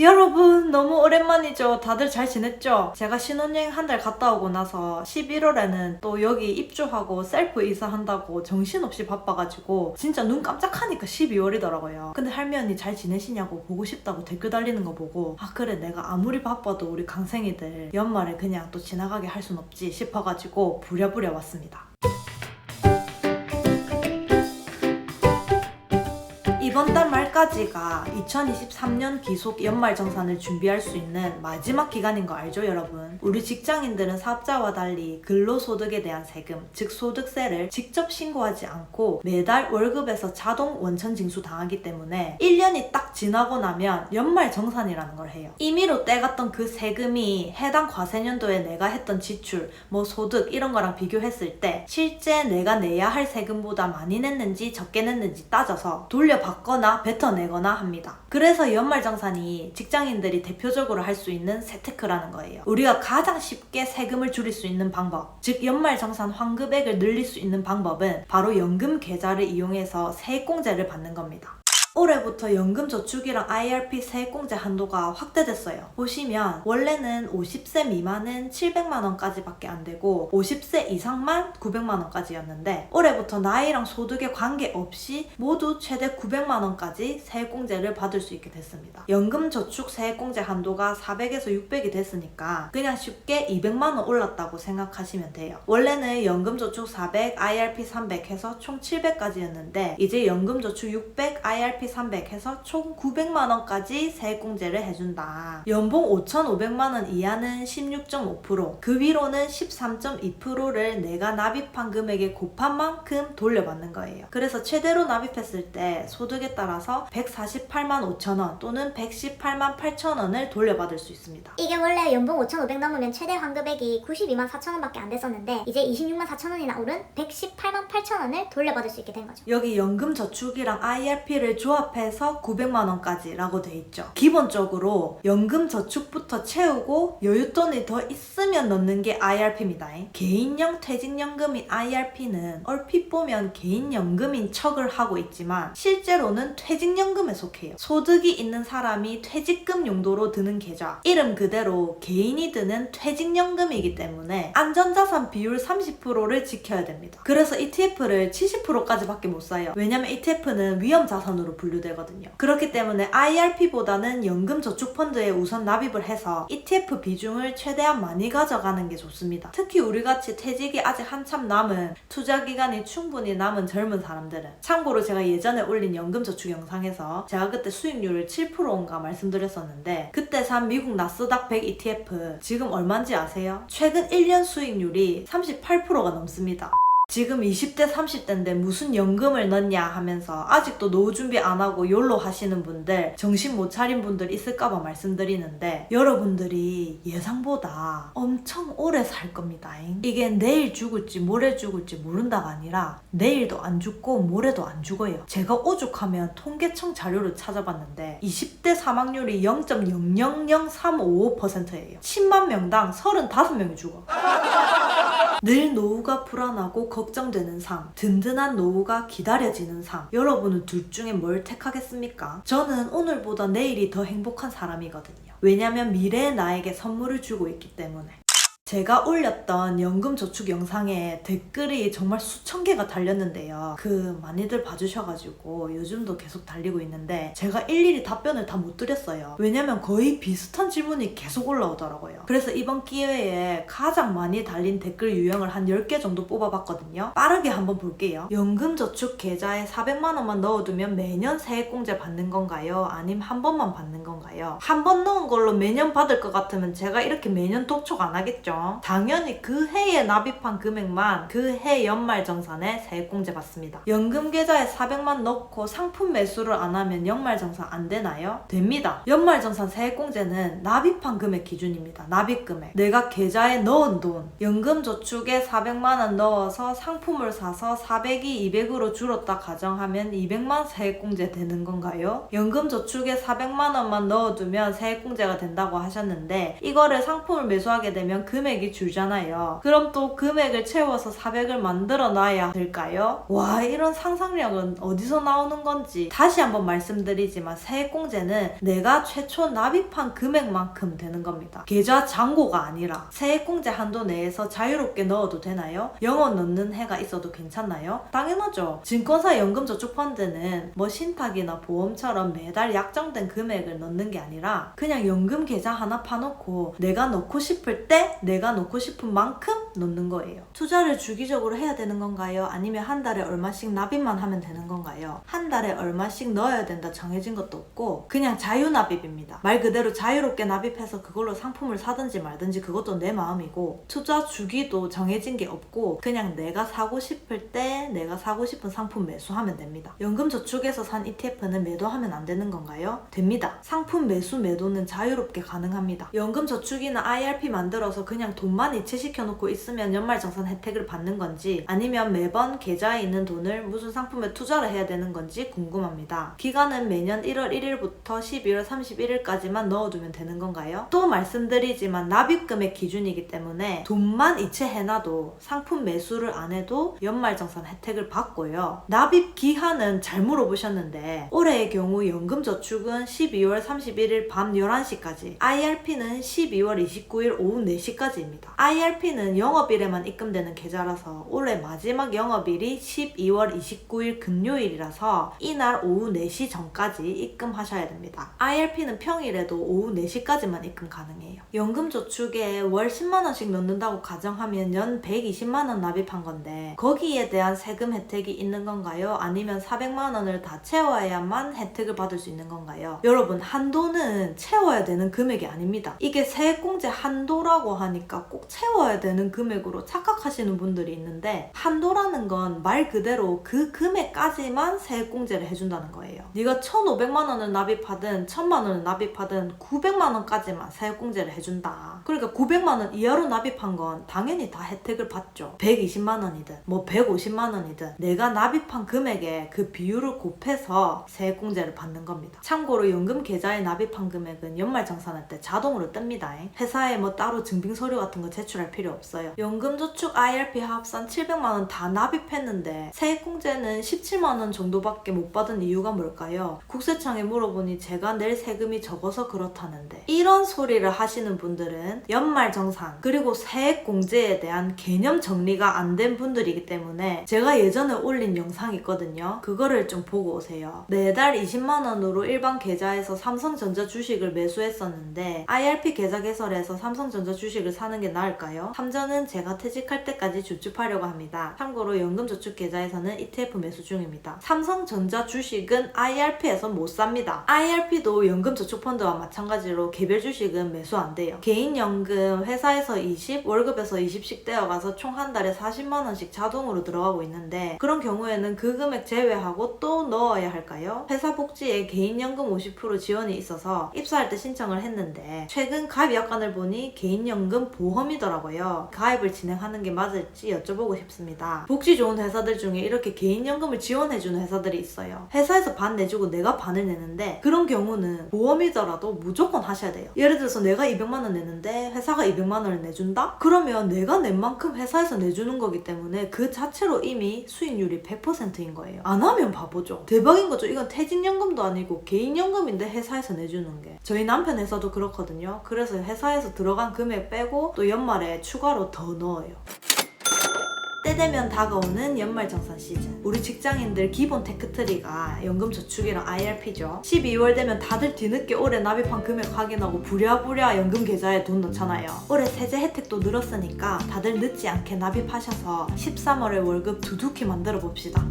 여러분 너무 오랜만이죠. 다들 잘 지냈죠? 제가 신혼여행 한 달 갔다 오고 나서 11월에는 또 여기 입주하고 셀프 이사한다고 정신없이 바빠가지고 진짜 눈 깜짝하니까 12월이더라고요. 근데 할머니 잘 지내시냐고 보고 싶다고 댓글 달리는 거 보고 아 그래 내가 아무리 바빠도 우리 강생이들 연말에 그냥 또 지나가게 할 순 없지 싶어가지고 부랴부랴 왔습니다. 이번 달 말까지가 2023년 기속 연말정산을 준비할 수 있는 마지막 기간인 거 알죠 여러분? 우리 직장인들은 사업자와 달리 근로소득에 대한 세금, 즉 소득세를 직접 신고하지 않고 매달 월급에서 자동 원천 징수 당하기 때문에 1년이 딱 지나고 나면 연말정산이라는 걸 해요. 임의로 떼갔던 그 세금이 해당 과세년도에 내가 했던 지출, 소득 이런 거랑 비교했을 때 실제 내가 내야 할 세금보다 많이 냈는지 적게 냈는지 따져서 돌려받거나 뱉어내거나 합니다. 그래서 연말정산이 직장인들이 대표적으로 할 수 있는 세테크라는 거예요. 우리가 가장 쉽게 세금을 줄일 수 있는 방법, 즉 연말정산 환급액을 늘릴 수 있는 방법은 바로 연금 계좌를 이용해서 세액공제를 받는 겁니다. 올해부터 연금저축이랑 IRP 세액공제 한도가 확대됐어요. 보시면 원래는 50세 미만은 700만원까지 밖에 안 되고 50세 이상만 900만원까지였는데 올해부터 나이랑 소득에 관계없이 모두 최대 900만원까지 세액공제를 받을 수 있게 됐습니다. 연금저축 세액공제 한도가 400에서 600이 됐으니까 그냥 쉽게 200만원 올랐다고 생각하시면 돼요. 원래는 연금저축 400, IRP 300 해서 총 700까지였는데 이제 연금저축 600, IRP 300 해서 총 900만원까지 세액공제를 해준다. 연봉 5,500만원 이하는 16.5%, 그 위로는 13.2%를 내가 납입한 금액에 곱한 만큼 돌려받는 거예요. 그래서 최대로 납입했을 때 소득에 따라서 148만 5천원 또는 118만 8천원을 돌려받을 수 있습니다. 이게 원래 연봉 5,500 넘으면 최대 환급액이 92만 4천원밖에 안 됐었는데 이제 26만 4천원이나 오른 118만 8천원을 돌려받을 수 있게 된 거죠. 여기 연금저축이랑 IRP를 조합해서 900만원까지 라고 돼 있죠. 기본적으로 연금저축부터 채우고 여윳돈이 더 있으면 넣는 게 IRP입니다. 개인형 퇴직연금인 IRP는 얼핏 보면 개인연금인 척을 하고 있지만 실제로는 퇴직연금에 속해요. 소득이 있는 사람이 퇴직금 용도로 드는 계좌, 이름 그대로 개인이 드는 퇴직연금이기 때문에 안전자산 비율 30%를 지켜야 됩니다. 그래서 ETF를 70%까지 밖에 못 사요. 왜냐면 ETF는 위험자산으로 분류되거든요. 그렇기 때문에 IRP보다는 연금저축펀드에 우선 납입을 해서 ETF 비중을 최대한 많이 가져가는 게 좋습니다. 특히 우리같이 퇴직이 아직 한참 남은, 투자기간이 충분히 남은 젊은 사람들은. 참고로 제가 예전에 올린 연금저축 영상에서 제가 그때 수익률을 7%인가 말씀드렸었는데 그때 산 미국 나스닥 100 ETF 지금 얼마인지 아세요? 최근 1년 수익률이 38%가 넘습니다. 지금 20대 30대인데 무슨 연금을 넣냐 하면서 아직도 노후 준비 안 하고 욜로 하시는 분들, 정신 못 차린 분들 있을까봐 말씀드리는데 여러분들이 예상보다 엄청 오래 살 겁니다. 이게 내일 죽을지 모레 죽을지 모른다가 아니라 내일도 안 죽고 모레도 안 죽어요. 제가 오죽하면 통계청 자료를 찾아봤는데 20대 사망률이 0.000355%예요. 10만 명당 35명이 죽어. 늘 노후가 불안하고 걱정되는 삶, 든든한 노후가 기다려지는 삶. 여러분은 둘 중에 뭘 택하겠습니까? 저는 오늘보다 내일이 더 행복한 사람이거든요. 왜냐면 미래의 나에게 선물을 주고 있기 때문에. 제가 올렸던 연금저축 영상에 댓글이 정말 수천 개가 달렸는데요. 많이들 봐주셔가지고 요즘도 계속 달리고 있는데 제가 일일이 답변을 다 못 드렸어요. 왜냐면 거의 비슷한 질문이 계속 올라오더라고요. 그래서 이번 기회에 가장 많이 달린 댓글 유형을 한 10개 정도 뽑아봤거든요. 빠르게 한번 볼게요. 연금저축 계좌에 400만원만 넣어두면 매년 세액공제 받는 건가요? 아님 한 번만 받는 건가요? 한 번 넣은 걸로 매년 받을 것 같으면 제가 이렇게 매년 독촉 안 하겠죠. 당연히 그 해에 납입한 금액만 그 해 연말정산에 세액공제 받습니다. 연금 계좌에 400만 넣고 상품 매수를 안 하면 연말정산 안 되나요? 됩니다. 연말정산 세액공제는 납입한 금액 기준입니다. 납입금액. 내가 계좌에 넣은 돈. 연금저축에 400만원 넣어서 상품을 사서 400이 200으로 줄었다 가정하면 200만 세액공제 되는 건가요? 연금저축에 400만원만 넣어두면 세액공제가 된다고 하셨는데 이거를 상품을 매수하게 되면 그 금액이 줄잖아요. 그럼 또 금액을 채워서 400을 만들어 놔야 될까요? 와, 이런 상상력은 어디서 나오는 건지. 다시 한번 말씀드리지만 세액공제는 내가 최초 납입한 금액만큼 되는 겁니다. 계좌 잔고가 아니라. 세액공제 한도 내에서 자유롭게 넣어도 되나요? 영어 넣는 해가 있어도 괜찮나요? 당연하죠. 증권사 연금저축펀드는 뭐 신탁이나 보험처럼 매달 약정된 금액을 넣는 게 아니라 그냥 연금 계좌 하나 파놓고 내가 넣고 싶을 때 내가 넣고 싶은 만큼 넣는 거예요. 투자를 주기적으로 해야 되는 건가요? 아니면 한 달에 얼마씩 납입만 하면 되는 건가요? 한 달에 얼마씩 넣어야 된다 정해진 것도 없고 그냥 자유납입입니다. 말 그대로 자유롭게 납입해서 그걸로 상품을 사든지 말든지 그것도 내 마음이고 투자 주기도 정해진 게 없고 그냥 내가 사고 싶을 때 내가 사고 싶은 상품 매수하면 됩니다. 연금저축에서 산 ETF는 매도하면 안 되는 건가요? 됩니다. 상품 매수 매도는 자유롭게 가능합니다. 연금저축이나 IRP 만들어서 그냥 돈만 이체시켜 놓고 있으면 연말정산 혜택을 받는 건지 아니면 매번 계좌에 있는 돈을 무슨 상품에 투자를 해야 되는 건지 궁금합니다. 기간은 매년 1월 1일부터 12월 31일까지만 넣어두면 되는 건가요? 또 말씀드리지만 납입금액 기준이기 때문에 돈만 이체해놔도 상품 매수를 안 해도 연말정산 혜택을 받고요. 납입 기한은 잘 물어보셨는데 올해의 경우 연금저축은 12월 31일 밤 11시까지 IRP는 12월 29일 오후 4시까지입니다. IRP는 영업일에만 입금되는 계좌라서 올해 마지막 영업일이 12월 29일 금요일이라서 이날 오후 4시 전까지 입금하셔야 됩니다. IRP는 평일에도 오후 4시까지만 입금 가능해요. 연금저축에 월 10만원씩 넣는다고 가정하면 연 120만원 납입한 건데 거기에 대한 세금 혜택이 있는 건가요? 아니면 400만원을 다 채워야만 혜택을 받을 수 있는 건가요? 여러분, 한도는 채워야 되는 금액이 아닙니다. 이게 세액공제 한도라고 하니까 꼭 채워야 되는 금액으로 착각하시는 분들이 있는데 한도라는 건 말 그대로 그 금액까지만 세액공제를 해준다는 거예요. 네가 1,500만원을 납입하든 1,000만원을 납입하든 900만원까지만 세액공제를 해준다. 그러니까 900만원 이하로 납입한 건 당연히 다 혜택을 받죠. 120만원이든 뭐 150만원이든 내가 납입한 금액에 그 비율을 곱해서 세액공제를 받는 겁니다. 참고로 연금 계좌에 납입한 금액은 연말정산할 때 자동으로 뜹니다. 회사에 뭐 따로 증빙서류 같은 거 제출할 필요 없어요. 연금저축 IRP 합산 700만원 다 납입했는데 세액공제는 17만원 정도밖에 못 받은 이유가 뭘까요? 국세청에 물어보니 제가 낼 세금이 적어서 그렇다는데 이런 소리를 하시는 분들은 연말정산 그리고 세액공제에 대한 개념 정리가 안 된 분들이기 때문에 제가 예전에 올린 영상이 있거든요. 그거를 좀 보고 오세요. 매달 20만원으로 일반 계좌에서 삼성전자 주식을 매수했었는데 IRP 계좌 개설해서 삼성전자 주식을 사는 게 나을까요? 삼전은 제가 퇴직할 때까지 주춤하려고 합니다. 참고로 연금저축 계좌에서는 ETF 매수 중입니다. 삼성전자 주식은 IRP에서 못 삽니다. IRP도 연금저축펀드와 마찬가지로 개별 주식은 매수 안 돼요. 개인연금 회사에서 20, 월급에서 20씩 떼어가서 총 한 달에 40만원씩 자동으로 들어가고 있는데 그런 경우에는 그 금액 제외하고 또 넣어야 할까요? 회사 복지에 개인연금 50% 지원이 있어서 입사할 때 신청을 했는데 최근 가입 약관을 보니 개인연금 보험이더라고요. 가입을 진행하는 게 맞을지 여쭤보고 싶습니다. 복지 좋은 회사들 중에 이렇게 개인연금을 지원해주는 회사들이 있어요. 회사에서 반 내주고 내가 반을 내는데 그런 경우는 보험이더라도 무조건 하셔야 돼요. 예를 들어서 내가 200만원 내는데 회사가 200만원을 내준다? 그러면 내가 낸 만큼 회사에서 내주는 거기 때문에 그 자체로 이미 수익률이 100%인 거예요. 안 하면 바보죠. 대박인 거죠. 이건 퇴직연금도 아니고 개인연금인데 회사에서 내주는 게. 저희 남편 회사도 그렇거든요. 그래서 회사에서 들어간 금액 빼고 또 연말에 추가로 더 넣어요. 때 되면 다가오는 연말정산 시즌. 우리 직장인들 기본 테크트리가 연금저축이랑 IRP죠. 12월 되면 다들 뒤늦게 올해 납입한 금액 확인하고 부랴부랴 연금 계좌에 돈 넣잖아요. 올해 세제 혜택도 늘었으니까 다들 늦지 않게 납입하셔서 13월에 월급 두둑히 만들어 봅시다.